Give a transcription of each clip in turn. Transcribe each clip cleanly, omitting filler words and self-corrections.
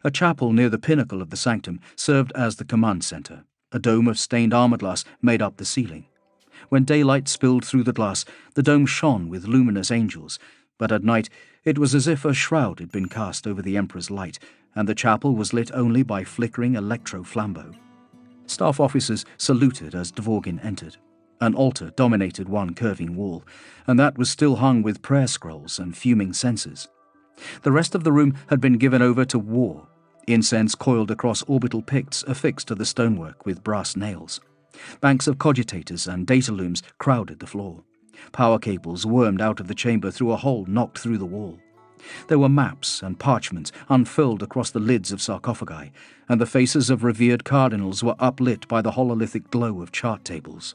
A chapel near the pinnacle of the sanctum served as the command centre. A dome of stained armour glass made up the ceiling. When daylight spilled through the glass, the dome shone with luminous angels, but at night it was as if a shroud had been cast over the Emperor's light, and the chapel was lit only by flickering electro-flambeaux. Staff officers saluted as Dvorgin entered. An altar dominated one curving wall, and that was still hung with prayer scrolls and fuming censers. The rest of the room had been given over to war. Incense coiled across orbital picts affixed to the stonework with brass nails. Banks of cogitators and data looms crowded the floor. Power cables wormed out of the chamber through a hole knocked through the wall. There were maps and parchments unfurled across the lids of sarcophagi, and the faces of revered cardinals were uplit by the hololithic glow of chart tables.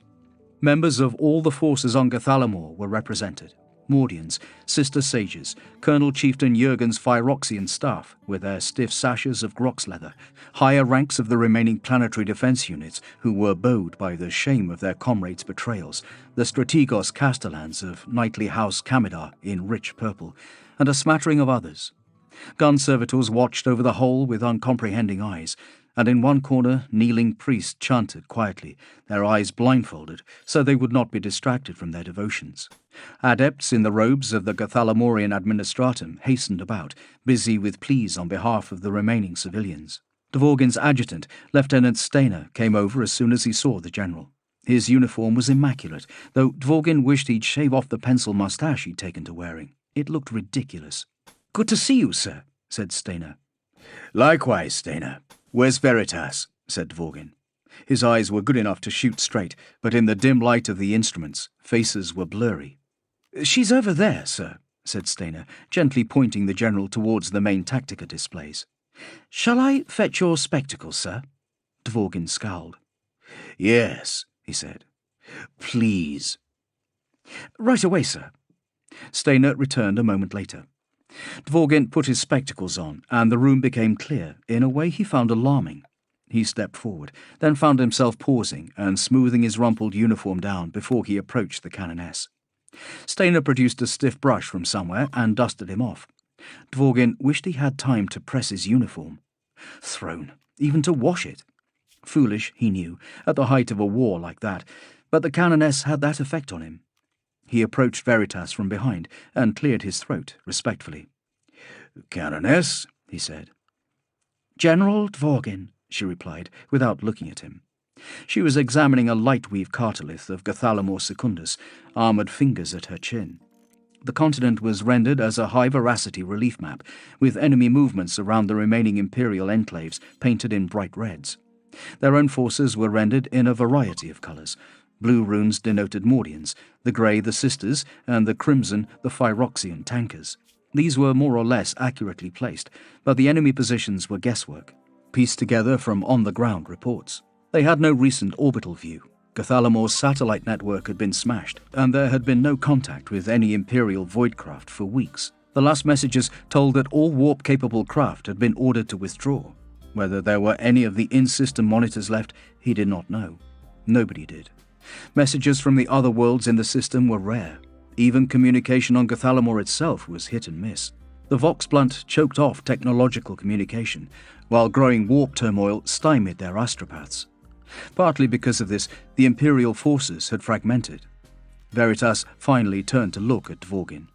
Members of all the forces on Gathalamor were represented. Mordians, Sister Sages, Colonel Chieftain Jurgen's Phyroxian staff, with their stiff sashes of grox leather, higher ranks of the remaining planetary defense units, who were bowed by the shame of their comrades' betrayals, the Strategos Castellans of knightly House Camidar in rich purple, and a smattering of others. Gun servitors watched over the whole with uncomprehending eyes, and in one corner kneeling priests chanted quietly, their eyes blindfolded, so they would not be distracted from their devotions. Adepts in the robes of the Gathalamorian administratum hastened about, busy with pleas on behalf of the remaining civilians. Dvorgin's adjutant, Lieutenant Steiner, came over as soon as he saw the general. His uniform was immaculate, though Dvorgin wished he'd shave off the pencil moustache he'd taken to wearing. It looked ridiculous. "Good to see you, sir," said Steiner. "Likewise, Steiner. Where's Veritas?" said Dvorgin. His eyes were good enough to shoot straight, but in the dim light of the instruments, faces were blurry. "She's over there, sir," said Steiner, gently pointing the general towards the main Tactica displays. "Shall I fetch your spectacles, sir?" Dvorgin scowled. "Yes," he said. "Please." "Right away, sir." Steiner returned a moment later. Dvorgin put his spectacles on, and the room became clear in a way he found alarming. He stepped forward, then found himself pausing and smoothing his rumpled uniform down before he approached the canoness. Steiner produced a stiff brush from somewhere and dusted him off. Dvorgin wished he had time to press his uniform. Thrown, even to wash it. Foolish, he knew, at the height of a war like that, but the canoness had that effect on him. He approached Veritas from behind and cleared his throat respectfully. "Canoness," he said. "General Dvorgin," she replied, without looking at him. She was examining a light-weave cartolith of Gathalamor Secundus, armoured fingers at her chin. The continent was rendered as a high-veracity relief map, with enemy movements around the remaining Imperial enclaves painted in bright reds. Their own forces were rendered in a variety of colours. Blue runes denoted Mordians, the grey the Sisters, and the crimson the Phyroxian tankers. These were more or less accurately placed, but the enemy positions were guesswork, pieced together from on-the-ground reports. They had no recent orbital view. Gathalamor's satellite network had been smashed, and there had been no contact with any Imperial voidcraft for weeks. The last messages told that all warp-capable craft had been ordered to withdraw. Whether there were any of the in-system monitors left, he did not know. Nobody did. Messages from the other worlds in the system were rare. Even communication on Gathalamor itself was hit and miss. The Vox Blunt choked off technological communication, while growing warp turmoil stymied their astropaths. Partly because of this, the Imperial forces had fragmented. Veritas finally turned to look at Dvorgin.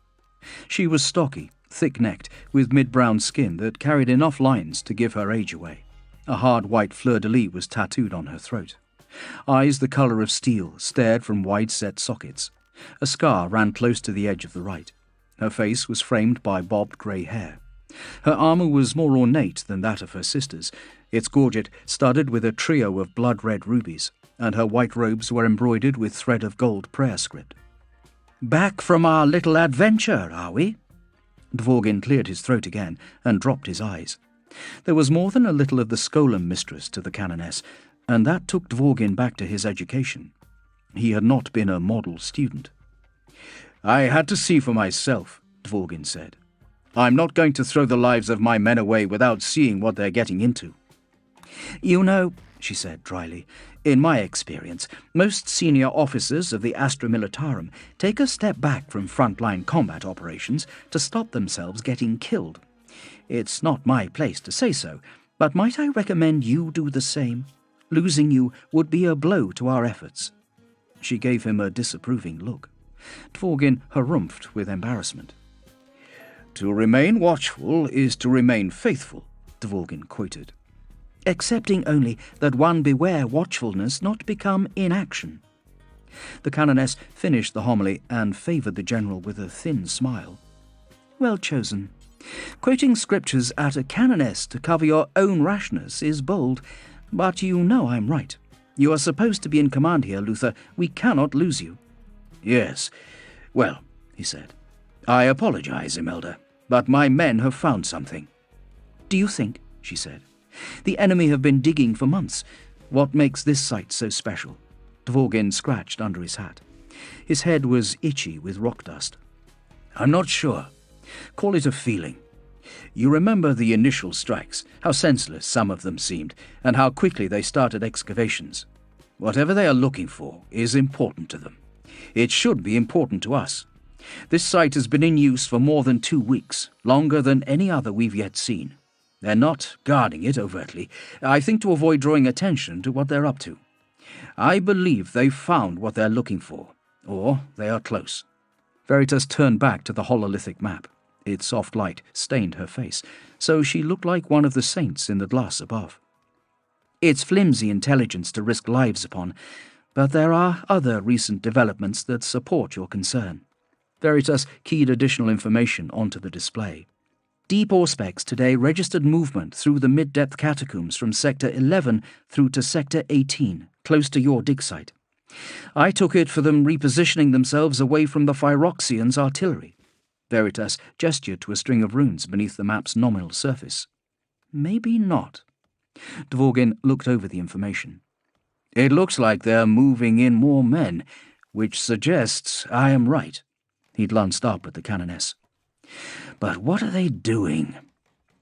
She was stocky, thick-necked, with mid-brown skin that carried enough lines to give her age away. A hard white fleur-de-lis was tattooed on her throat. Eyes the colour of steel stared from wide-set sockets. A scar ran close to the edge of the right. Her face was framed by bobbed grey hair. Her armour was more ornate than that of her sisters, its gorget studded with a trio of blood-red rubies, and her white robes were embroidered with thread of gold prayer script. "Back from our little adventure, are we?" Dvorgin cleared his throat again and dropped his eyes. There was more than a little of the Skolem mistress to the canoness, and that took Dvorgin back to his education. He had not been a model student. "I had to see for myself," Dvorgin said. "I'm not going to throw the lives of my men away without seeing what they're getting into." "You know," she said dryly, "in my experience, most senior officers of the Astra Militarum take a step back from frontline combat operations to stop themselves getting killed. It's not my place to say so, but might I recommend you do the same? Losing you would be a blow to our efforts." She gave him a disapproving look. Dvorgin harumphed with embarrassment. "To remain watchful is to remain faithful," Dvorgin quoted. "Excepting only that one beware watchfulness not become inaction." The canoness finished the homily and favoured the general with a thin smile. "Well chosen. Quoting scriptures at a canoness to cover your own rashness is bold, but you know I'm right. You are supposed to be in command here, Luther. We cannot lose you." "Yes. Well," he said, "I apologize, Imelda, but my men have found something." "Do you think?" she said. "The enemy have been digging for months. What makes this site so special?" Dvorgin scratched under his hat. His head was itchy with rock dust. "I'm not sure. Call it a feeling. You remember the initial strikes, how senseless some of them seemed, and how quickly they started excavations. Whatever they are looking for is important to them. It should be important to us. This site has been in use for more than 2 weeks, longer than any other we've yet seen. They're not guarding it overtly, I think to avoid drawing attention to what they're up to. I believe they've found what they're looking for, or they are close." Veritas turned back to the hololithic map. Its soft light stained her face, so she looked like one of the saints in the glass above. "It's flimsy intelligence to risk lives upon, but there are other recent developments that support your concern." Veritas keyed additional information onto the display. "Deep Auspex today registered movement through the mid-depth catacombs from Sector 11 through to Sector 18, close to your dig site. I took it for them repositioning themselves away from the Phyroxians' artillery." Veritas gestured to a string of runes beneath the map's nominal surface. "Maybe not." Dvorgin looked over the information. "It looks like they're moving in more men, which suggests I am right." He glanced up at the canoness. "But what are they doing?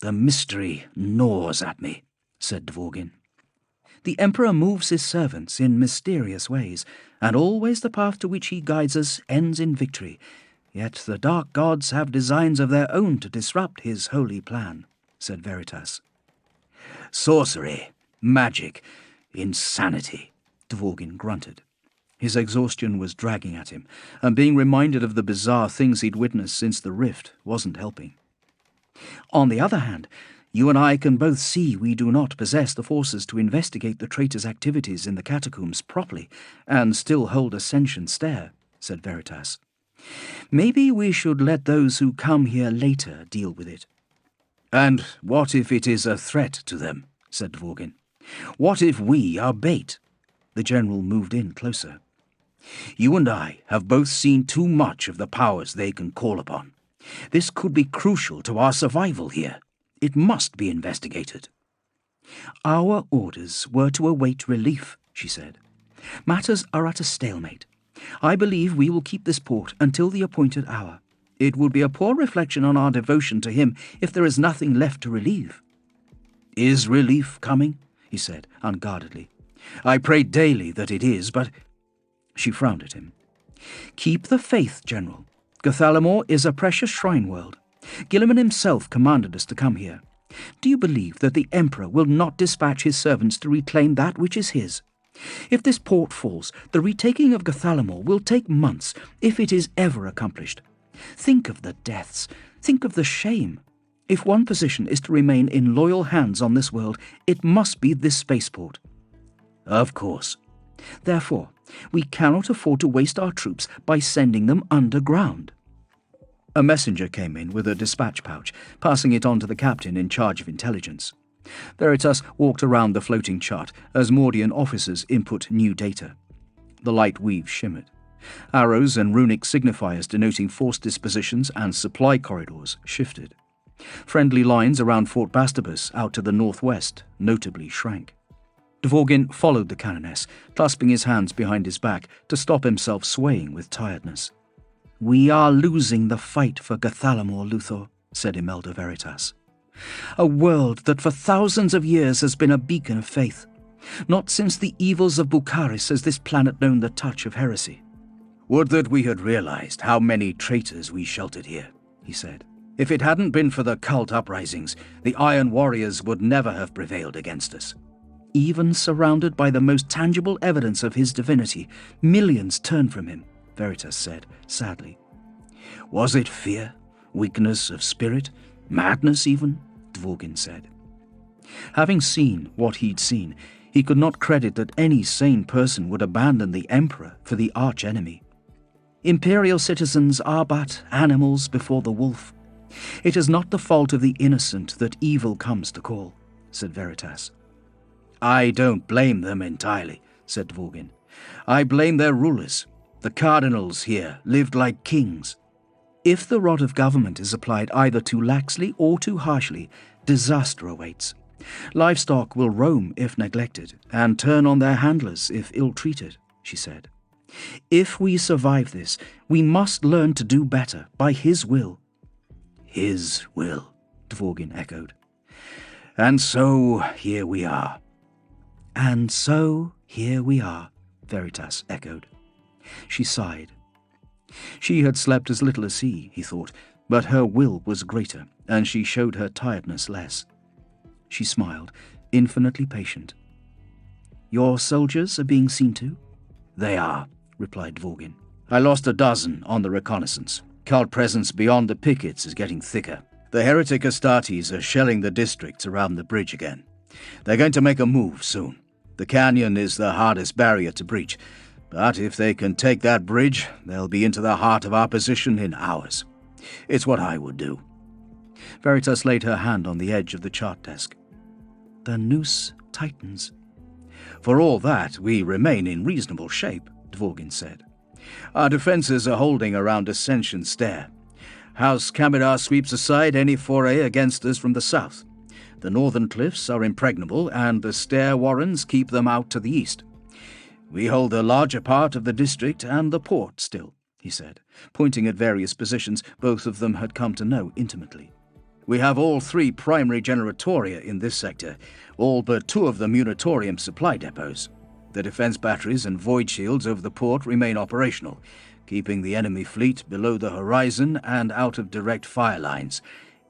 The mystery gnaws at me," said Dvorgin. "The Emperor moves his servants in mysterious ways, and always the path to which he guides us ends in victory. Yet the dark gods have designs of their own to disrupt his holy plan," said Veritas. "Sorcery, magic, insanity," Dvorgin grunted. His exhaustion was dragging at him, and being reminded of the bizarre things he'd witnessed since the rift wasn't helping. "On the other hand, you and I can both see we do not possess the forces to investigate the traitor's activities in the catacombs properly and still hold a sentient stare," said Veritas. "Maybe we should let those who come here later deal with it." "And what if it is a threat to them?" said Dvorgin. "What if we are bait?" The general moved in closer. "You and I have both seen too much of the powers they can call upon. This could be crucial to our survival here. It must be investigated." "Our orders were to await relief," she said. "Matters are at a stalemate. I believe we will keep this port until the appointed hour. It would be a poor reflection on our devotion to him if there is nothing left to relieve." "Is relief coming?" he said, unguardedly. "I pray daily that it is, but—" She frowned at him. "Keep the faith, General. Gathalamor is a precious shrine world. Gilliman himself commanded us to come here. Do you believe that the Emperor will not dispatch his servants to reclaim that which is his? If this port falls, the retaking of Gathalamor will take months, if it is ever accomplished. Think of the deaths. Think of the shame. If one position is to remain in loyal hands on this world, it must be this spaceport." "Of course." "Therefore, we cannot afford to waste our troops by sending them underground." A messenger came in with a dispatch pouch, passing it on to the captain in charge of intelligence. Veritas walked around the floating chart as Mordian officers input new data. The light weave shimmered. Arrows and runic signifiers denoting force dispositions and supply corridors shifted. Friendly lines around Fort Bastabus out to the northwest notably shrank. Dvorgin followed the canoness, clasping his hands behind his back to stop himself swaying with tiredness. "We are losing the fight for Gathalamor, Luthor," said Imelda Veritas. "A world that for thousands of years has been a beacon of faith. Not since the evils of Bukharis has this planet known the touch of heresy." "Would that we had realized how many traitors we sheltered here," he said. If it hadn't been for the cult uprisings, the Iron Warriors would never have prevailed against us. Even surrounded by the most tangible evidence of his divinity, millions turned from him, Veritas said, sadly. Was it fear, weakness of spirit, madness even? Dvorgin said. Having seen what he'd seen, he could not credit that any sane person would abandon the Emperor for the arch-enemy. Imperial citizens are but animals before the wolf. It is not the fault of the innocent that evil comes to call, said Veritas. I don't blame them entirely, said Dvorgin. I blame their rulers. The cardinals here lived like kings. If the rod of government is applied either too laxly or too harshly, disaster awaits. Livestock will roam if neglected, and turn on their handlers if ill-treated, she said. If we survive this, we must learn to do better by his will. His will, Dvorgin echoed. And so here we are. And so here we are, Veritas echoed. She sighed. She had slept as little as he thought, but her will was greater, and she showed her tiredness less. She smiled, infinitely patient. Your soldiers are being seen to? They are, replied Dvorgin. I lost a dozen on the reconnaissance. Cult presence beyond the pickets is getting thicker. The heretic Astartes are shelling the districts around the bridge again. They're going to make a move soon. The canyon is the hardest barrier to breach, but if they can take that bridge, they'll be into the heart of our position in hours. It's what I would do. Veritas laid her hand on the edge of the chart desk. The noose tightens. For all that, we remain in reasonable shape, Dvorgin said. Our defenses are holding around Ascension Stair. House Kamidar sweeps aside any foray against us from the south. The northern cliffs are impregnable, and the stair warrens keep them out to the east. We hold the larger part of the district and the port still, he said, pointing at various positions both of them had come to know intimately. We have all 3 primary generatoria in this sector, all but 2 of them Unitorium supply depots. The defense batteries and void shields over the port remain operational, keeping the enemy fleet below the horizon and out of direct fire lines,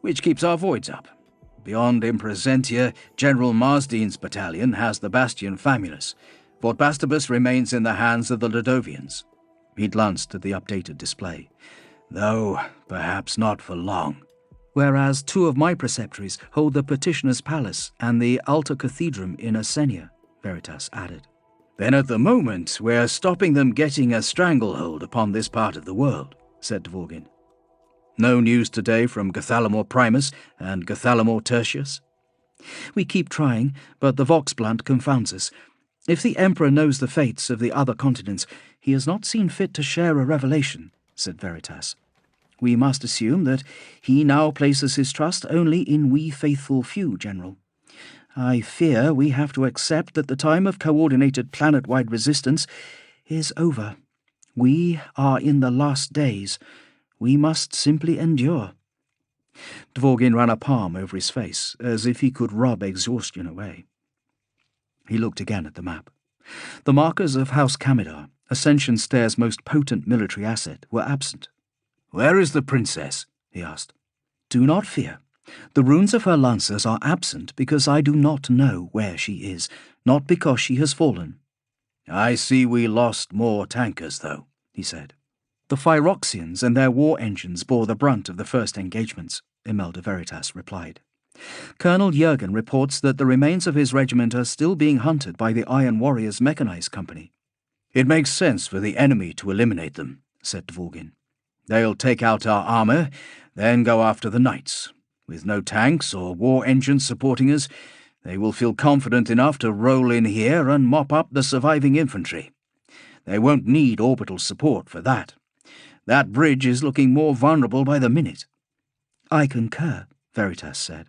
which keeps our voids up. Beyond Impresentia, General Marsdean's battalion has the Bastion Famulus. Fort Bastibus remains in the hands of the Ladovians. He glanced at the updated display. Though perhaps not for long. Whereas 2 of my preceptories hold the Petitioner's Palace and the Alta Cathedrum in Asenia, Veritas added. Then at the moment, we're stopping them getting a stranglehold upon this part of the world, said Dvorgin. No news today from Gathalamor Primus and Gathalamor Tertius? We keep trying, but the Vox Blunt confounds us. If the Emperor knows the fates of the other continents, he has not seen fit to share a revelation, said Veritas. We must assume that he now places his trust only in we faithful few, General. I fear we have to accept that the time of coordinated planet-wide resistance is over. We are in the last days. We must simply endure. Dvorgin ran a palm over his face, as if he could rub exhaustion away. He looked again at the map. The markers of House Kamidar, Ascension Stair's most potent military asset, were absent. Where is the princess? He asked. Do not fear. The runes of her lancers are absent because I do not know where she is, not because she has fallen. I see we lost more tankers, though, he said. The Phyroxians and their war engines bore the brunt of the first engagements, Imelda Veritas replied. Colonel Jurgen reports that the remains of his regiment are still being hunted by the Iron Warriors Mechanized Company. It makes sense for the enemy to eliminate them, said Dvorgin. They'll take out our armor, then go after the knights. With no tanks or war engines supporting us, they will feel confident enough to roll in here and mop up the surviving infantry. They won't need orbital support for that. That bridge is looking more vulnerable by the minute. I concur, Veritas said.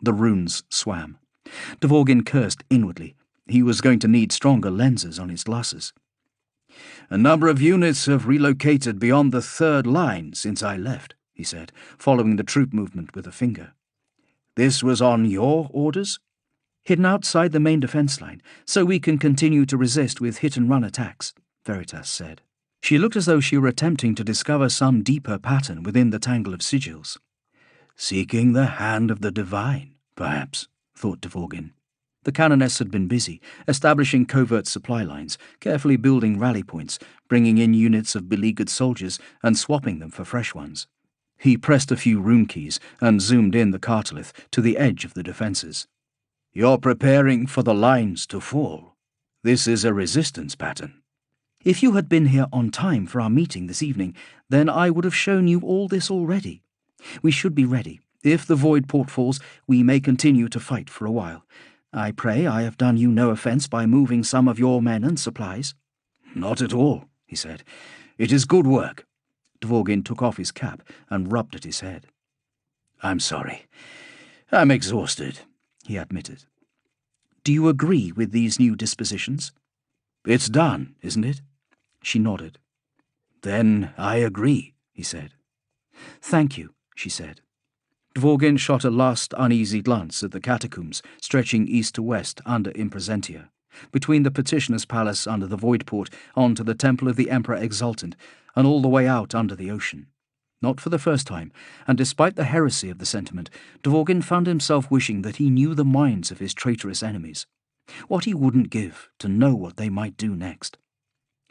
The runes swam. Dvorgin cursed inwardly. He was going to need stronger lenses on his glasses. A number of units have relocated beyond the third line since I left, he said, following the troop movement with a finger. This was on your orders? Hidden outside the main defense line, so we can continue to resist with hit-and-run attacks, Veritas said. She looked as though she were attempting to discover some deeper pattern within the tangle of sigils. Seeking the hand of the divine, perhaps, thought Dvorgin. The canoness had been busy, establishing covert supply lines, carefully building rally points, bringing in units of beleaguered soldiers and swapping them for fresh ones. He pressed a few room keys and zoomed in the cartolith to the edge of the defences. "You're preparing for the lines to fall. This is a resistance pattern." "If you had been here on time for our meeting this evening, then I would have shown you all this already. We should be ready. If the void port falls, we may continue to fight for a while. I pray I have done you no offence by moving some of your men and supplies." "Not at all," he said. "It is good work." Dvorgin took off his cap and rubbed at his head. "I'm sorry. I'm exhausted," he admitted. "Do you agree with these new dispositions?" "It's done, isn't it?" She nodded. "Then I agree," he said. "Thank you," she said. Dvorgin shot a last uneasy glance at the catacombs stretching east to west under Impresentia, between the petitioner's palace under the void port onto the temple of the Emperor Exultant, and all the way out under the ocean. Not for the first time, and despite the heresy of the sentiment, Dvorgin found himself wishing that he knew the minds of his traitorous enemies. What he wouldn't give to know what they might do next.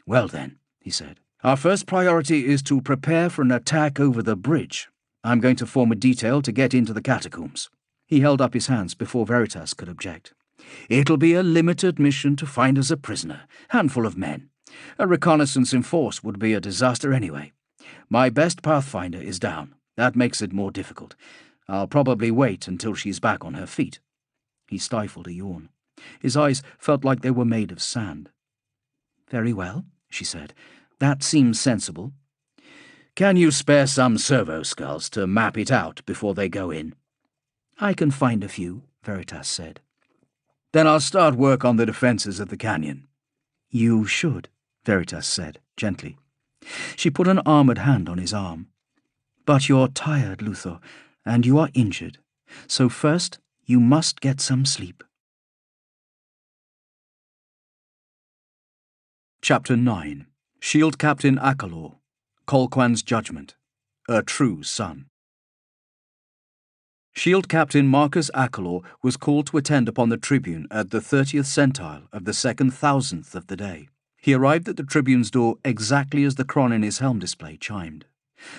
"Well then," he said, "our first priority is to prepare for an attack over the bridge. I'm going to form a detail to get into the catacombs." He held up his hands before Veritas could object. "It'll be a limited mission to find us a prisoner, handful of men. A reconnaissance in force would be a disaster anyway. My best Pathfinder is down. That makes it more difficult. I'll probably wait until she's back on her feet." He stifled a yawn. His eyes felt like they were made of sand. "Very well," she said. "That seems sensible." "Can you spare some servo skulls to map it out before they go in?" "I can find a few," Veritas said. "Then I'll start work on the defences of the canyon." "You should," Veritas said, gently. She put an armoured hand on his arm. "But you're tired, Luthor, and you are injured. So first, you must get some sleep." Chapter 9. Shield Captain Akalor, Colquan's Judgment, a True Son. Shield Captain Marcus Akalor was called to attend upon the Tribune at the 30th centile of the 2nd thousandth of the day. He arrived at the Tribune's door exactly as the chron in his helm display chimed.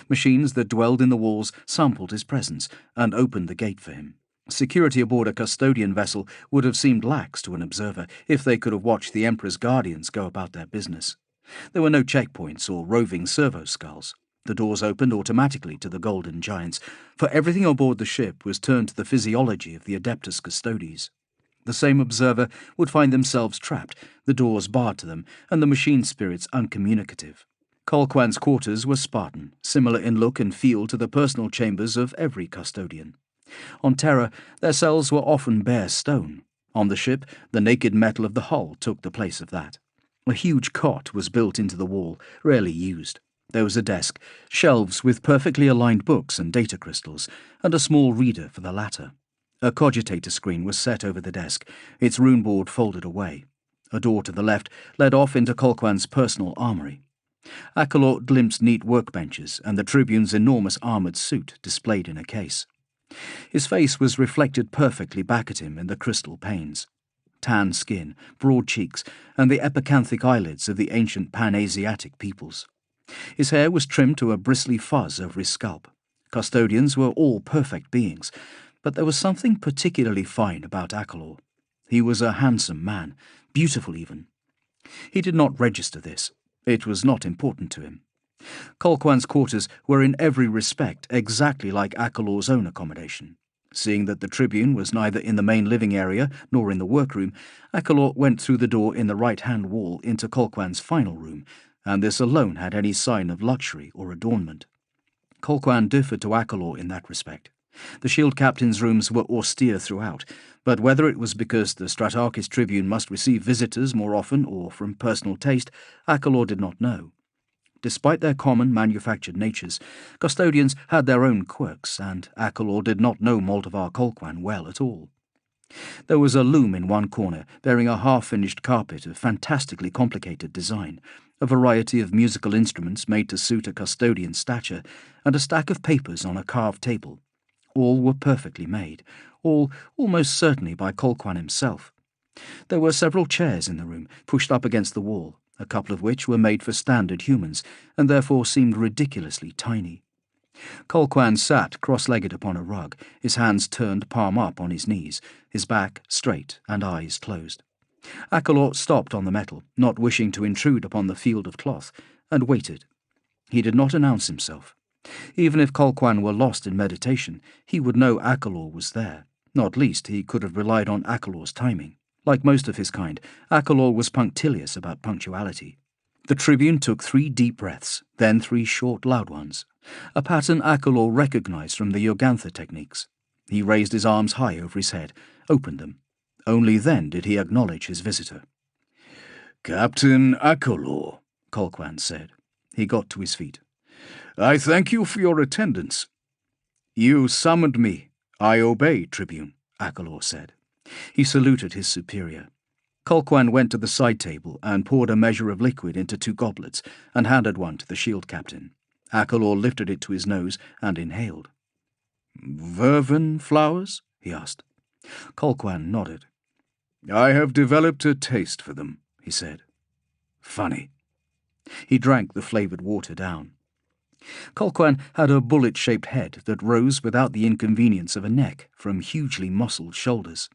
Machines that dwelled in the walls sampled his presence and opened the gate for him. Security aboard a custodian vessel would have seemed lax to an observer if they could have watched the Emperor's guardians go about their business. There were no checkpoints or roving servo skulls. The doors opened automatically to the Golden Giants, for everything aboard the ship was turned to the physiology of the Adeptus Custodes. The same observer would find themselves trapped, the doors barred to them, and the machine spirits uncommunicative. Colquan's quarters were Spartan, similar in look and feel to the personal chambers of every custodian. On Terra, their cells were often bare stone. On the ship, the naked metal of the hull took the place of that. A huge cot was built into the wall, rarely used. There was a desk, shelves with perfectly aligned books and data crystals, and a small reader for the latter. A cogitator screen was set over the desk, its runeboard folded away. A door to the left led off into Colquan's personal armory. Akalor glimpsed neat workbenches and the Tribune's enormous armoured suit displayed in a case. His face was reflected perfectly back at him in the crystal panes. Tan skin, broad cheeks, and the epicanthic eyelids of the ancient Pan-Asiatic peoples. His hair was trimmed to a bristly fuzz over his scalp. Custodians were all perfect beings, but there was something particularly fine about Akalor. He was a handsome man, beautiful even. He did not register this. It was not important to him. Colquan's quarters were in every respect exactly like Akalor's own accommodation. Seeing that the Tribune was neither in the main living area nor in the workroom, Akalor went through the door in the right-hand wall into Colquan's final room, and this alone had any sign of luxury or adornment. Colquan differed to Akalor in that respect. The Shield Captain's rooms were austere throughout, but whether it was because the Stratarchist Tribune must receive visitors more often or from personal taste, Akalor did not know. Despite their common manufactured natures, custodians had their own quirks, and Akalor did not know Moldavar Colquan well at all. There was a loom in one corner, bearing a half-finished carpet of fantastically complicated design, a variety of musical instruments made to suit a custodian's stature, and a stack of papers on a carved table. All were perfectly made, all almost certainly by Colquhoun himself. There were several chairs in the room, pushed up against the wall, a couple of which were made for standard humans, and therefore seemed ridiculously tiny. Colquhoun sat cross-legged upon a rug, his hands turned palm up on his knees, his back straight and eyes closed. Akalor stopped on the metal, not wishing to intrude upon the field of cloth, and waited. He did not announce himself. Even if Colquhoun were lost in meditation, he would know Akalor was there. Not least, he could have relied on Akalor's timing. Like most of his kind, Akalor was punctilious about punctuality. The Tribune took 3 deep breaths, then 3 short, loud ones, a pattern Akalor recognized from the Yogantha techniques. He raised his arms high over his head, opened them. Only then did he acknowledge his visitor. "Captain Akalor," Colquhoun said. He got to his feet. "I thank you for your attendance." "You summoned me. I obey, Tribune," Akalor said. He saluted his superior. Colquhoun went to the side table and poured a measure of liquid into 2 goblets and handed one to the shield captain. Akalor lifted it to his nose and inhaled. "Vervain flowers?" he asked. Colquhoun nodded. "I have developed a taste for them," he said. "Funny." He drank the flavoured water down. Colquhoun had a bullet-shaped head that rose without the inconvenience of a neck from hugely muscled shoulders.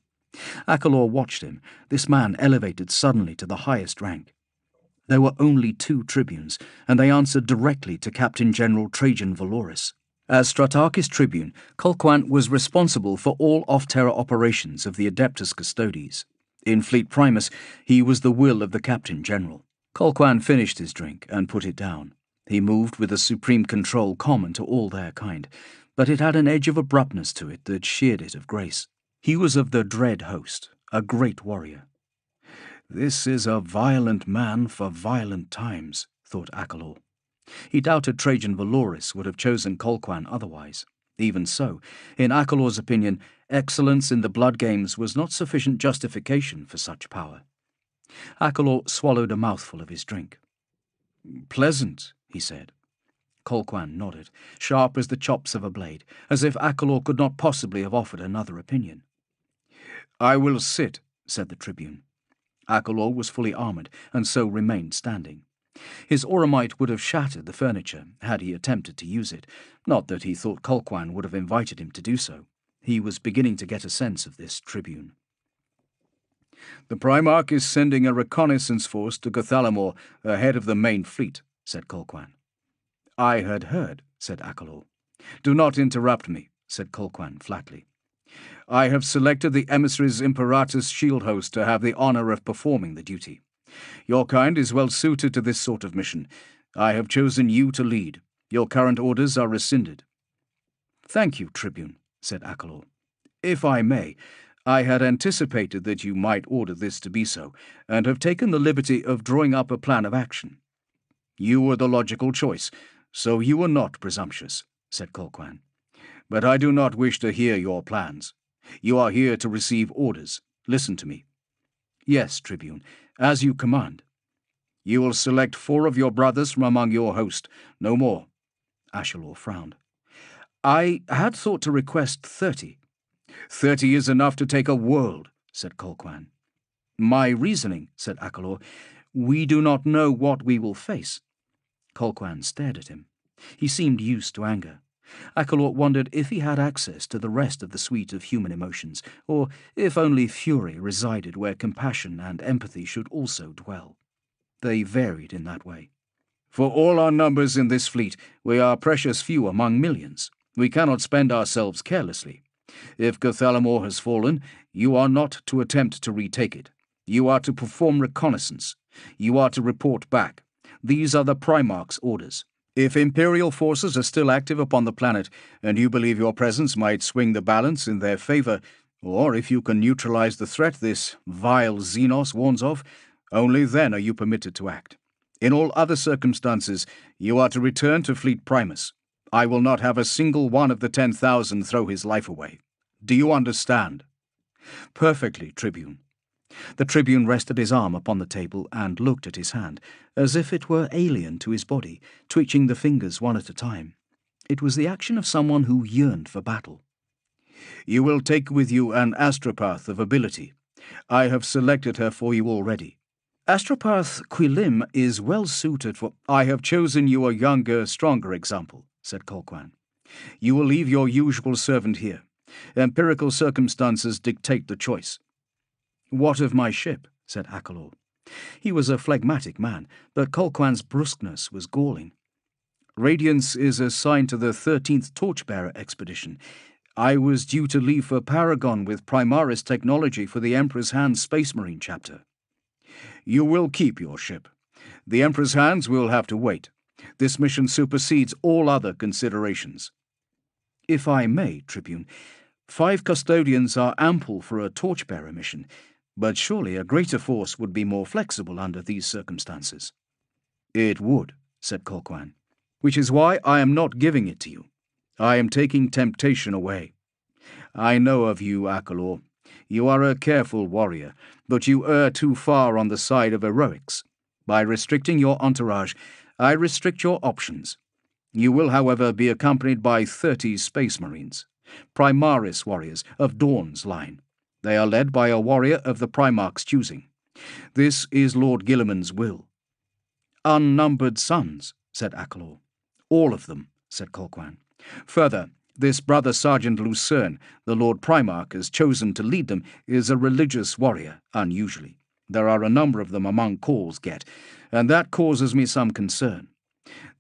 Akalor watched him, this man elevated suddenly to the highest rank. There were only 2 tribunes, and they answered directly to Captain General Trajan Valoris. As Stratarchus Tribune, Colquhoun was responsible for all off-terra operations of the Adeptus Custodes. In Fleet Primus, he was the will of the Captain General. Colquhoun finished his drink and put it down. He moved with a supreme control common to all their kind, but it had an edge of abruptness to it that sheared it of grace. He was of the dread host, a great warrior. "This is a violent man for violent times," thought Akalor. He doubted Trajan Valoris would have chosen Colquhoun otherwise. Even so, in Akalor's opinion, excellence in the blood games was not sufficient justification for such power. Akalor swallowed a mouthful of his drink. "Pleasant," he said. Colquhoun nodded, sharp as the chops of a blade, as if Akalor could not possibly have offered another opinion. "I will sit," said the Tribune. Akalor was fully armoured, and so remained standing. His Auramite would have shattered the furniture, had he attempted to use it, not that he thought Colquhoun would have invited him to do so. He was beginning to get a sense of this Tribune. "The Primarch is sending a reconnaissance force to Gothalamor ahead of the main fleet," said Colquhoun. "I had heard," said Akalor. "Do not interrupt me," said Colquhoun flatly. "I have selected the emissaries Imperatus shield host to have the honour of performing the duty. Your kind is well suited to this sort of mission. I have chosen you to lead. Your current orders are rescinded." "Thank you, Tribune," said Akalor. "If I may, I had anticipated that you might order this to be so, and have taken the liberty of drawing up a plan of action." "You were the logical choice, so you were not presumptuous," said Colquhoun. "But I do not wish to hear your plans. You are here to receive orders. Listen to me." "Yes, Tribune, as you command." "You will select 4 of your brothers from among your host, no more." Ashalor frowned. "I had thought to request 30. 30 is enough to take a world," said Colquhoun. "My reasoning," said Akalor, "we do not know what we will face." Colquhoun stared at him. He seemed used to anger. Akalor wondered if he had access to the rest of the suite of human emotions, or if only fury resided where compassion and empathy should also dwell. They varied in that way. "For all our numbers in this fleet, we are precious few among millions. We cannot spend ourselves carelessly. If Gothalamor has fallen, you are not to attempt to retake it. You are to perform reconnaissance. You are to report back. These are the Primarch's orders. If Imperial forces are still active upon the planet, and you believe your presence might swing the balance in their favour, or if you can neutralize the threat this vile Xenos warns of, only then are you permitted to act. In all other circumstances, you are to return to Fleet Primus. I will not have a single one of the 10,000 throw his life away. Do you understand?" "Perfectly, Tribune." The Tribune rested his arm upon the table and looked at his hand, as if it were alien to his body, twitching the fingers one at a time. It was the action of someone who yearned for battle. You will take with you an astropath of ability. I have selected her for you already. Astropath Quilim is well suited for— I have chosen you a younger, stronger example, said Colquhoun. You will leave your usual servant here. Empirical circumstances dictate the choice. What of my ship? Said Akalor. He was a phlegmatic man, but Colquhoun's brusqueness was galling. Radiance is assigned to the 13th Torchbearer expedition. I was due to leave for Paragon with Primaris technology for the Emperor's Hands Space Marine chapter. You will keep your ship. The Emperor's Hands will have to wait. This mission supersedes all other considerations. If I may, Tribune, 5 custodians are ample for a Torchbearer mission, but surely a greater force would be more flexible under these circumstances. It would, said Colquhoun, which is why I am not giving it to you. I am taking temptation away. I know of you, Akalor. You are a careful warrior, but you err too far on the side of heroics. By restricting your entourage, I restrict your options. You will, however, be accompanied by 30 Space Marines, Primaris warriors of Dawn's line. They are led by a warrior of the Primarch's choosing. This is Lord Guilliman's will. Unnumbered sons, said Akalor. All of them, said Colquhoun. Further, this Brother Sergeant Lucerne, the Lord Primarch has chosen to lead them, is a religious warrior, unusually. There are a number of them among Call's Get, and that causes me some concern.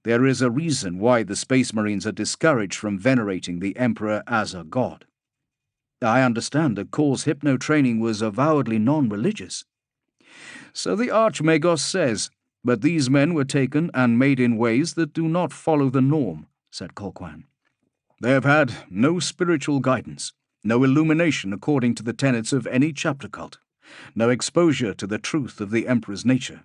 There is a reason why the Space Marines are discouraged from venerating the Emperor as a god. I understand that Call's hypno-training was avowedly non-religious. So the Archmagos says, but these men were taken and made in ways that do not follow the norm, said Colquhoun. They have had no spiritual guidance, no illumination according to the tenets of any chapter cult, no exposure to the truth of the Emperor's nature.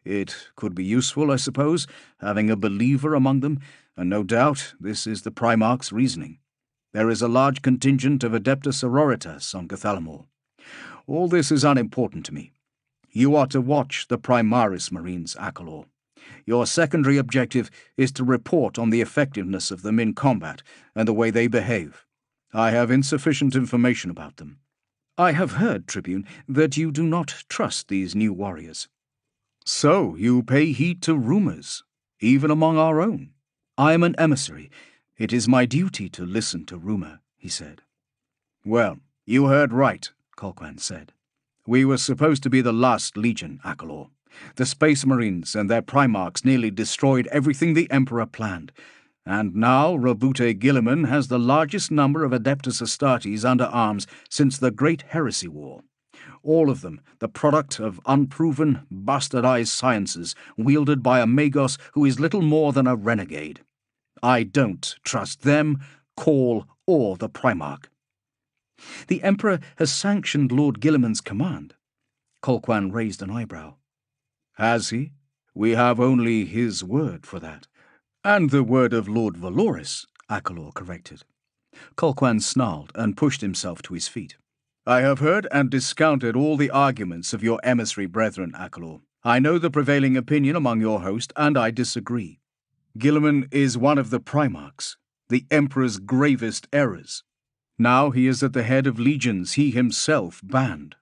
It could be useful, I suppose, having a believer among them, and no doubt this is the Primarch's reasoning. There is a large contingent of Adeptus Sororitas on Cathalamor. All this is unimportant to me. You are to watch the Primaris Marines, Akalor. Your secondary objective is to report on the effectiveness of them in combat and the way they behave. I have insufficient information about them. I have heard, Tribune, that you do not trust these new warriors. So you pay heed to rumors, even among our own. I am an emissary. It is my duty to listen to rumor, he said. Well, you heard right, Colquhoun said. We were supposed to be the last legion, Akalor. The Space Marines and their Primarchs nearly destroyed everything the Emperor planned, and now Robute Guilliman has the largest number of Adeptus Astartes under arms since the Great Heresy War. All of them the product of unproven, bastardized sciences wielded by a Magos who is little more than a renegade. I don't trust them, Call, or the Primarch. The Emperor has sanctioned Lord Guilliman's command. Colquhoun raised an eyebrow. Has he? We have only his word for that. And the word of Lord Valoris, Akalor corrected. Colquhoun snarled and pushed himself to his feet. I have heard and discounted all the arguments of your emissary brethren, Akalor. I know the prevailing opinion among your host, and I disagree. Guilliman is one of the Primarchs, the Emperor's gravest errors. Now he is at the head of legions he himself banned.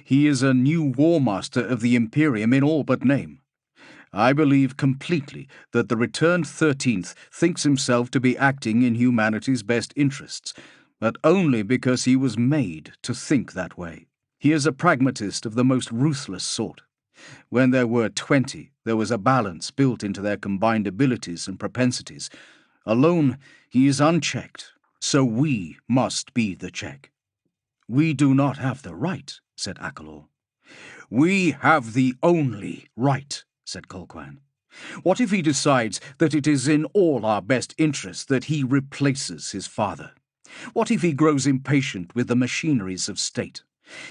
He is a new war master of the Imperium in all but name. I believe completely that the returned 13th thinks himself to be acting in humanity's best interests, but only because he was made to think that way. He is a pragmatist of the most ruthless sort. When there were 20, there was a balance built into their combined abilities and propensities. Alone, he is unchecked, so we must be the check. We do not have the right, said Akalor. We have the only right, said Colquhoun. What if he decides that it is in all our best interests that he replaces his father? What if he grows impatient with the machineries of state?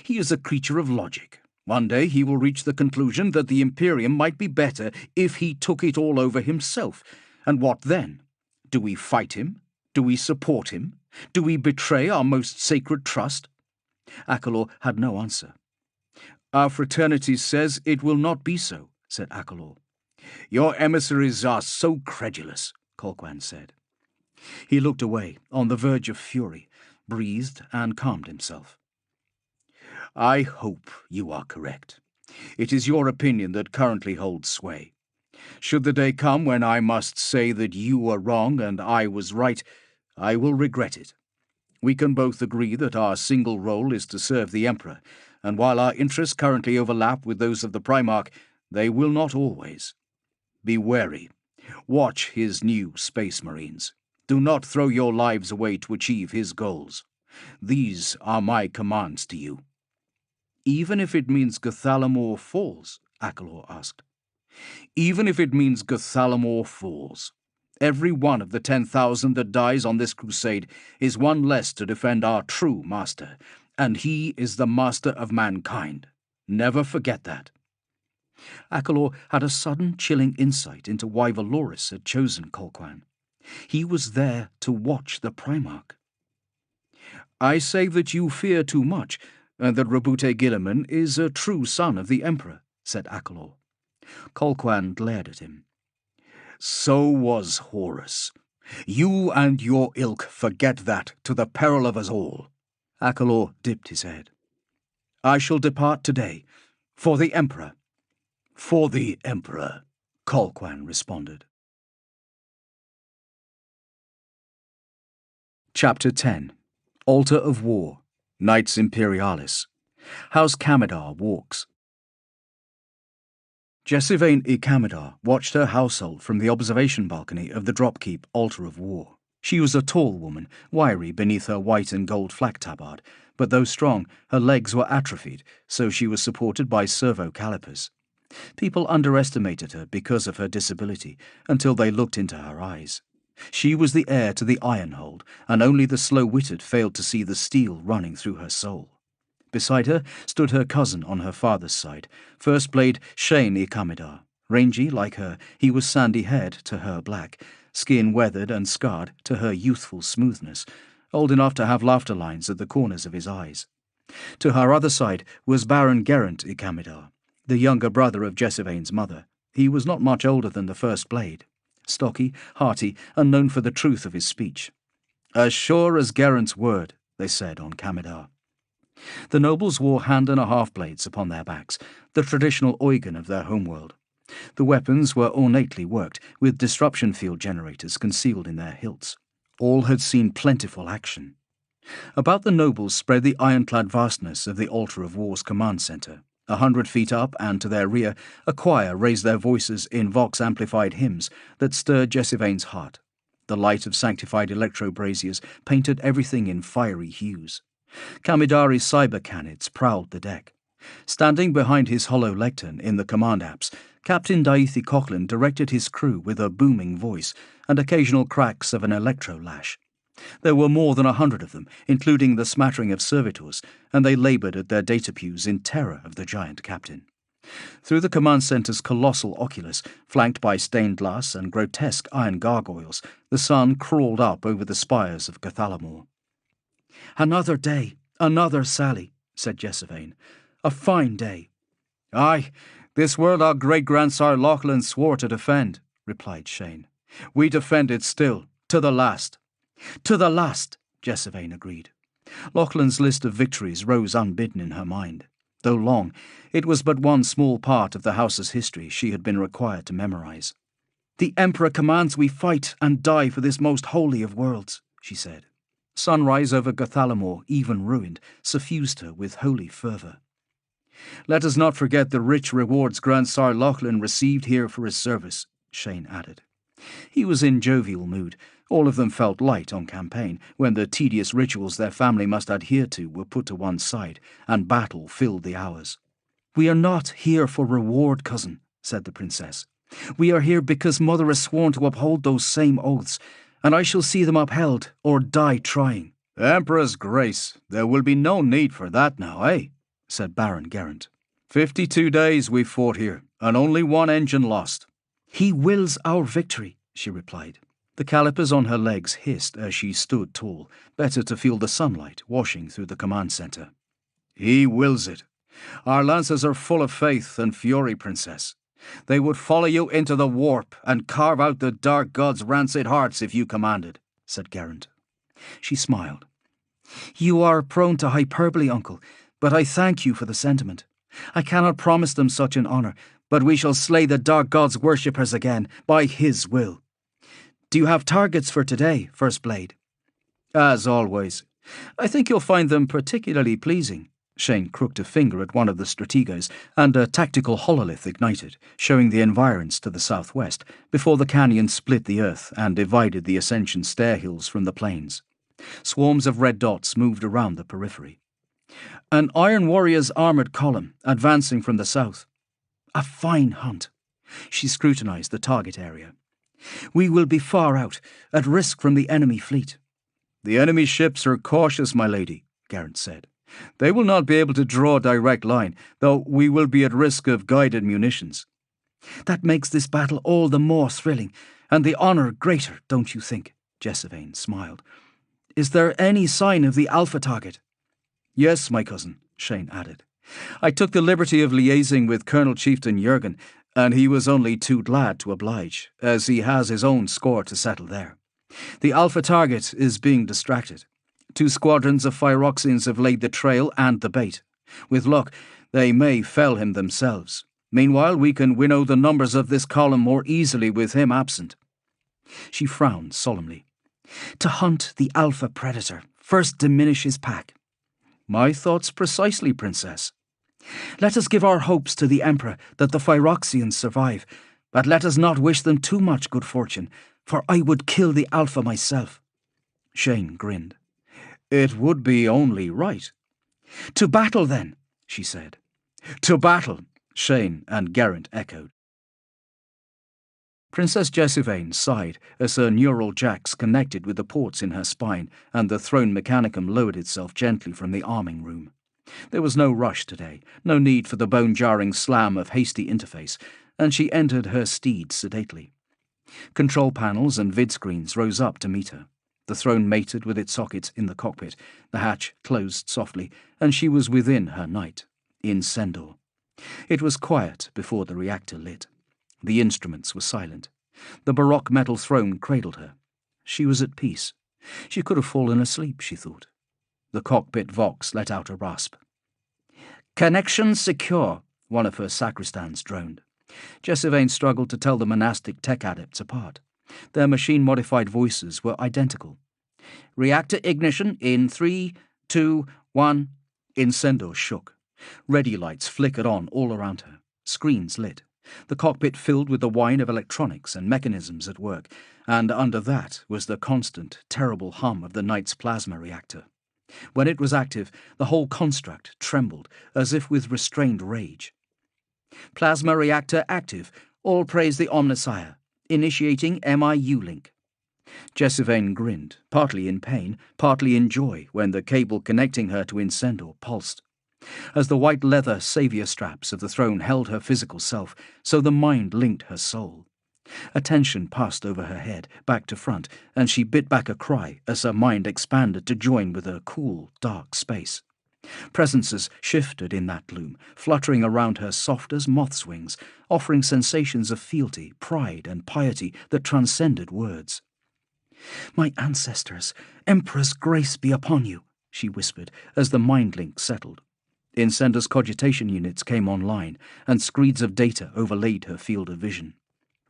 He is a creature of logic. One day he will reach the conclusion that the Imperium might be better if he took it all over himself. And what then? Do we fight him? Do we support him? Do we betray our most sacred trust? Akalor had no answer. Our fraternity says it will not be so, said Akalor. Your emissaries are so credulous, Colquhoun said. He looked away, on the verge of fury, breathed, and calmed himself. I hope you are correct. It is your opinion that currently holds sway. Should the day come when I must say that you were wrong and I was right, I will regret it. We can both agree that our single role is to serve the Emperor, and while our interests currently overlap with those of the Primarch, they will not always. Be wary. Watch his new Space Marines. Do not throw your lives away to achieve his goals. These are my commands to you. Even if it means Gthalamor falls? Akalor asked. Even if it means Gthalamor falls. Every one of the 10,000 that dies on this crusade is one less to defend our true master, and he is the master of mankind. Never forget that. Akalor had a sudden chilling insight into why Valoris had chosen Colquhoun. He was there to watch the Primarch. I say that you fear too much, and that Rabute Gilliman is a true son of the Emperor, said Akalor. Colquhoun glared at him. So was Horus. You and your ilk forget that to the peril of us all. Akalor dipped his head. I shall depart today, for the Emperor. For the Emperor, Colquhoun responded. Chapter 10. Altar of War, Knights Imperialis. House Kamidar walks. Jessivane I Kamidar watched her household from the observation balcony of the Dropkeep Altar of War. She was a tall woman, wiry beneath her white and gold flak tabard, but though strong, her legs were atrophied, so she was supported by servo calipers. People underestimated her because of her disability, until they looked into her eyes. She was the heir to the Ironhold, and only the slow-witted failed to see the steel running through her soul. Beside her stood her cousin on her father's side, First Blade Shane I Kamidar. Rangy like her, he was sandy-haired to her black, skin weathered and scarred to her youthful smoothness, old enough to have laughter lines at the corners of his eyes. To her other side was Baron Geraint I Kamidar, the younger brother of Jessivane's mother. He was not much older than the First Blade, stocky, hearty, and known for the truth of his speech. As sure as Geraint's word, they said on Kamidar. The nobles wore hand-and-a-half blades upon their backs, the traditional oigan of their homeworld. The weapons were ornately worked, with disruption field generators concealed in their hilts. All had seen plentiful action. About the nobles spread the ironclad vastness of the Altar of War's command centre. 100 feet up and to their rear, a choir raised their voices in vox-amplified hymns that stirred Jessivane's heart. The light of sanctified electro-braziers painted everything in fiery hues. Kamidari's cyber canids prowled the deck. Standing behind his hollow lectern in the command apse, Captain Daithi Coughlin directed his crew with a booming voice and occasional cracks of an electro-lash. There were more than 100 of them, including the smattering of servitors, and they laboured at their data pews in terror of the giant captain. Through the command centre's colossal oculus, flanked by stained glass and grotesque iron gargoyles, the sun crawled up over the spires of Gthalamor. "Another day, another sally," said Jessivane. "A fine day." "Aye, this world our great-grandsire Lachlan swore to defend," replied Shane. "We defend it still, to the last." "To the last," Jessivane agreed. Lachlan's list of victories rose unbidden in her mind. Though long, it was but one small part of the house's history she had been required to memorize. "The Emperor commands we fight and die for this most holy of worlds," she said. Sunrise over Gthalamor, even ruined, suffused her with holy fervour. "Let us not forget the rich rewards Grandsire Lachlan received here for his service," Shane added. He was in jovial mood. All of them felt light on campaign, when the tedious rituals their family must adhere to were put to one side, and battle filled the hours. "We are not here for reward, cousin," said the princess. "We are here because Mother has sworn to uphold those same oaths, and I shall see them upheld, or die trying." "Emperor's grace, there will be no need for that now, eh?" said Baron Geraint. 52 days we fought here, and only one engine lost." "He wills our victory," she replied. The calipers on her legs hissed as she stood tall, better to feel the sunlight washing through the command centre. "He wills it. Our lances are full of faith and fury, Princess. They would follow you into the warp and carve out the dark god's rancid hearts if you commanded," said Geraint. She smiled. You are prone to hyperbole, uncle, but I thank you for the sentiment. I cannot promise them such an honour, but we shall slay the dark god's worshippers again, by his will. Do you have targets for today, First Blade? As always. I think you'll find them particularly pleasing. Shane crooked a finger at one of the strategos, and a tactical hololith ignited, showing the environs to the southwest, before the canyon split the earth and divided the Ascension stair hills from the plains. Swarms of red dots moved around the periphery. An Iron Warrior's armoured column, advancing from the south. A fine hunt. She scrutinised the target area. We will be far out, at risk from the enemy fleet. The enemy ships are cautious, my lady, Garrett said. They will not be able to draw a direct line, though we will be at risk of guided munitions. That makes this battle all the more thrilling, and the honour greater, don't you think? Jessivane smiled. Is there any sign of the Alpha target? Yes, my cousin, Shane added. I took the liberty of liaising with Colonel Chieftain Jurgen, and he was only too glad to oblige, as he has his own score to settle there. The Alpha target is being distracted. 2 squadrons of Phyroxians have laid the trail and the bait. With luck, they may fell him themselves. Meanwhile, we can winnow the numbers of this column more easily with him absent. She frowned solemnly. To hunt the Alpha predator, first diminish his pack. My thoughts precisely, Princess. Let us give our hopes to the Emperor that the Phyroxians survive, but let us not wish them too much good fortune, for I would kill the Alpha myself. Shane grinned. It would be only right. To battle, then, she said. To battle, Shane and Garrett echoed. Princess Jessivane sighed as her neural jacks connected with the ports in her spine, and the throne mechanicum lowered itself gently from the arming room. There was no rush today, no need for the bone-jarring slam of hasty interface, and she entered her steed sedately. Control panels and vidscreens rose up to meet her. The throne mated with its sockets in the cockpit, the hatch closed softly, and she was within her knight, in Sendor. It was quiet before the reactor lit. The instruments were silent. The baroque metal throne cradled her. She was at peace. She could have fallen asleep, she thought. The cockpit vox let out a rasp. "Connection secure," one of her sacristans droned. Jessivane struggled to tell the monastic tech adepts apart. Their machine-modified voices were identical. "Reactor ignition in 3, 2, 1. Incendor shook. Ready lights flickered on all around her. Screens lit. The cockpit filled with the whine of electronics and mechanisms at work, and under that was the constant, terrible hum of the Knight's plasma reactor. When it was active, the whole construct trembled, as if with restrained rage. "Plasma reactor active. All praise the Omnissiah. Initiating MIU link." Jessivane grinned, partly in pain, partly in joy, when the cable connecting her to Incendor pulsed. As the white leather saviour straps of the throne held her physical self, so the mind linked her soul. A tension passed over her head, back to front, and she bit back a cry as her mind expanded to join with a cool, dark space. Presences shifted in that gloom, fluttering around her soft as moth's wings, offering sensations of fealty, pride, and piety that transcended words. "My ancestors, Emperor's grace be upon you," she whispered as the mind link settled. Incendor's cogitation units came online, and screeds of data overlaid her field of vision.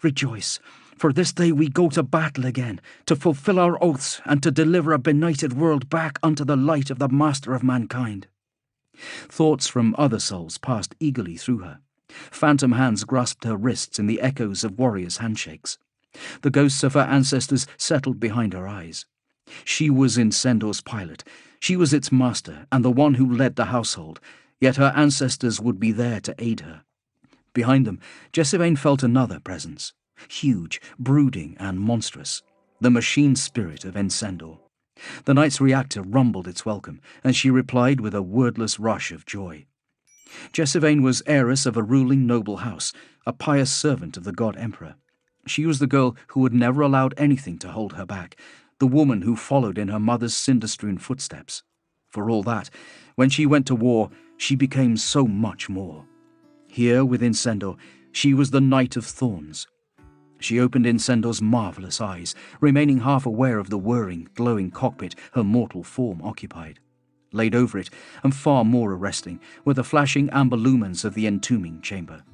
"Rejoice, for this day we go to battle again, to fulfill our oaths and to deliver a benighted world back unto the light of the Master of mankind." Thoughts from other souls passed eagerly through her. Phantom hands grasped her wrists in the echoes of warriors' handshakes. The ghosts of her ancestors settled behind her eyes. She was Incendor's pilot. She was its master and the one who led the household, yet her ancestors would be there to aid her. Behind them, Jessivane felt another presence, huge, brooding, and monstrous, the machine spirit of Incendor. The Knight's reactor rumbled its welcome, and she replied with a wordless rush of joy. Jessivane was heiress of a ruling noble house, a pious servant of the god Emperor. She was the girl who had never allowed anything to hold her back, the woman who followed in her mother's cinder-strewn footsteps. For all that, when she went to war, she became so much more. Here, with Incendor, she was the Knight of Thorns. She opened Incendor's marvellous eyes, remaining half aware of the whirring, glowing cockpit her mortal form occupied. Laid over it, and far more arresting, were the flashing amber lumens of the entombing chamber.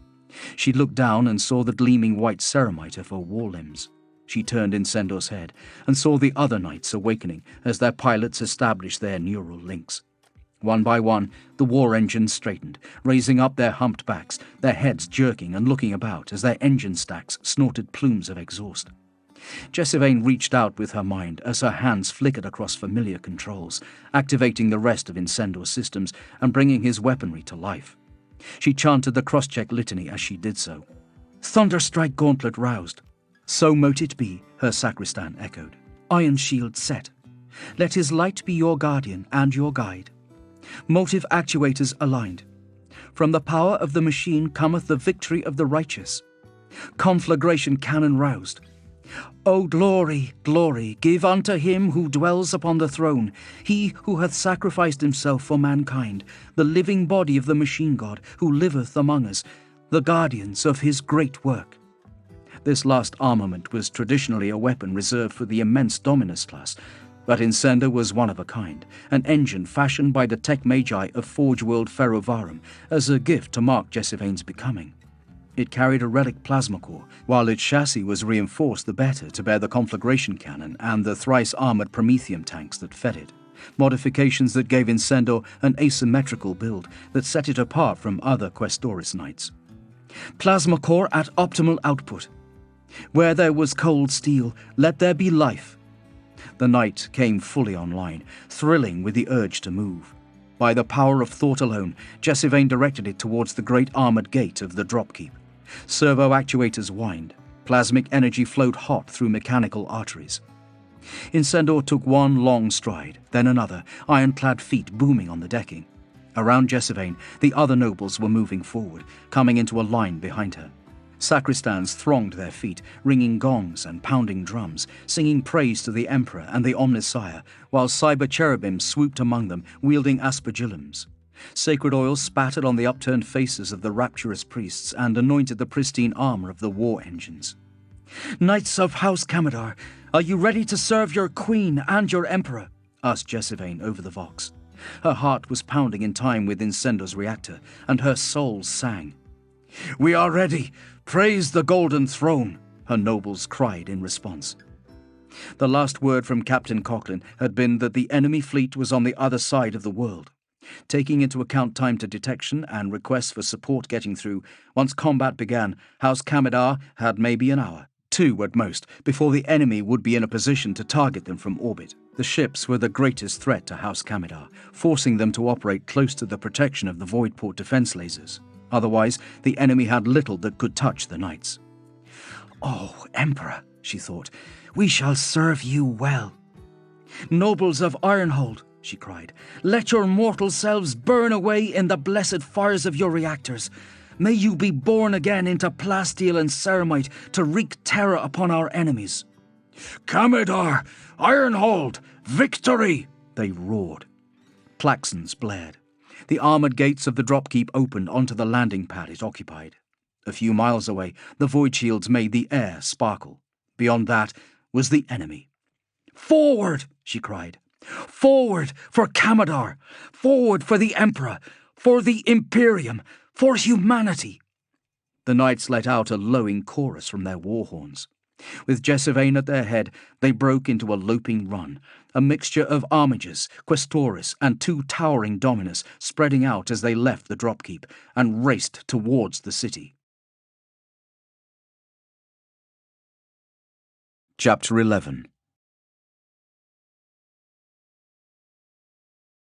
She looked down and saw the gleaming white ceramite of her war limbs. She turned Incendor's head and saw the other knights awakening as their pilots established their neural links. One by one, the war engines straightened, raising up their humped backs, their heads jerking and looking about as their engine stacks snorted plumes of exhaust. Jessivane reached out with her mind as her hands flickered across familiar controls, activating the rest of Incendor's systems and bringing his weaponry to life. She chanted the cross-check litany as she did so. "Thunderstrike gauntlet roused." "So mote it be," her sacristan echoed. "Iron shield set. Let his light be your guardian and your guide. Motive actuators aligned. From the power of the machine cometh the victory of the righteous. Conflagration cannon roused. O glory, glory, give unto him who dwells upon the throne, he who hath sacrificed himself for mankind, the living body of the machine god, who liveth among us, the guardians of his great work." This last armament was traditionally a weapon reserved for the immense Dominus class, but Incendor was one of a kind, an engine fashioned by the tech magi of Forge World Ferrovarum as a gift to mark Jessivane's becoming. It carried a relic plasma core, while its chassis was reinforced the better to bear the conflagration cannon and the thrice-armored Promethium tanks that fed it, modifications that gave Incendor an asymmetrical build that set it apart from other Questoris knights. "Plasma core at optimal output. Where there was cold steel, let there be life." The knight came fully online, thrilling with the urge to move. By the power of thought alone, Jessivane directed it towards the great armored gate of the dropkeep. Servo actuators whined. Plasmic energy flowed hot through mechanical arteries. Incendor took one long stride, then another, ironclad feet booming on the decking. Around Jessivane, the other nobles were moving forward, coming into a line behind her. Sacristans thronged their feet, ringing gongs and pounding drums, singing praise to the Emperor and the Omnissiah, while cyber cherubims swooped among them, wielding aspergillums. Sacred oil spattered on the upturned faces of the rapturous priests and anointed the pristine armor of the war engines. "Knights of House Kamidar, are you ready to serve your queen and your emperor?" asked Jessivane over the vox. Her heart was pounding in time with Incendor's reactor, and her soul sang. "We are ready! Praise the Golden Throne!" her nobles cried in response. The last word from Captain Coughlin had been that the enemy fleet was on the other side of the world. Taking into account time to detection and requests for support getting through, once combat began, House Kamidar had maybe an hour, 2 at most, before the enemy would be in a position to target them from orbit. The ships were the greatest threat to House Kamidar, forcing them to operate close to the protection of the Voidport defense lasers. Otherwise, the enemy had little that could touch the knights. "Oh, Emperor," she thought, "we shall serve you well." "Nobles of Ironhold," she cried, "let your mortal selves burn away in the blessed fires of your reactors. May you be born again into plasteel and ceramite to wreak terror upon our enemies." "Kamidar! Ironhold! Victory!" they roared. Klaxons blared. The armoured gates of the dropkeep opened onto the landing pad it occupied. A few miles away, the void shields made the air sparkle. Beyond that was the enemy. "Forward!" she cried. "Forward for Kamidar! Forward for the Emperor! For the Imperium! For humanity!" The knights let out a lowing chorus from their war horns. With Jessivane at their head, they broke into a loping run, a mixture of armigers, Questoris, and 2 towering Dominus spreading out as they left the dropkeep and raced towards the city. Chapter 11.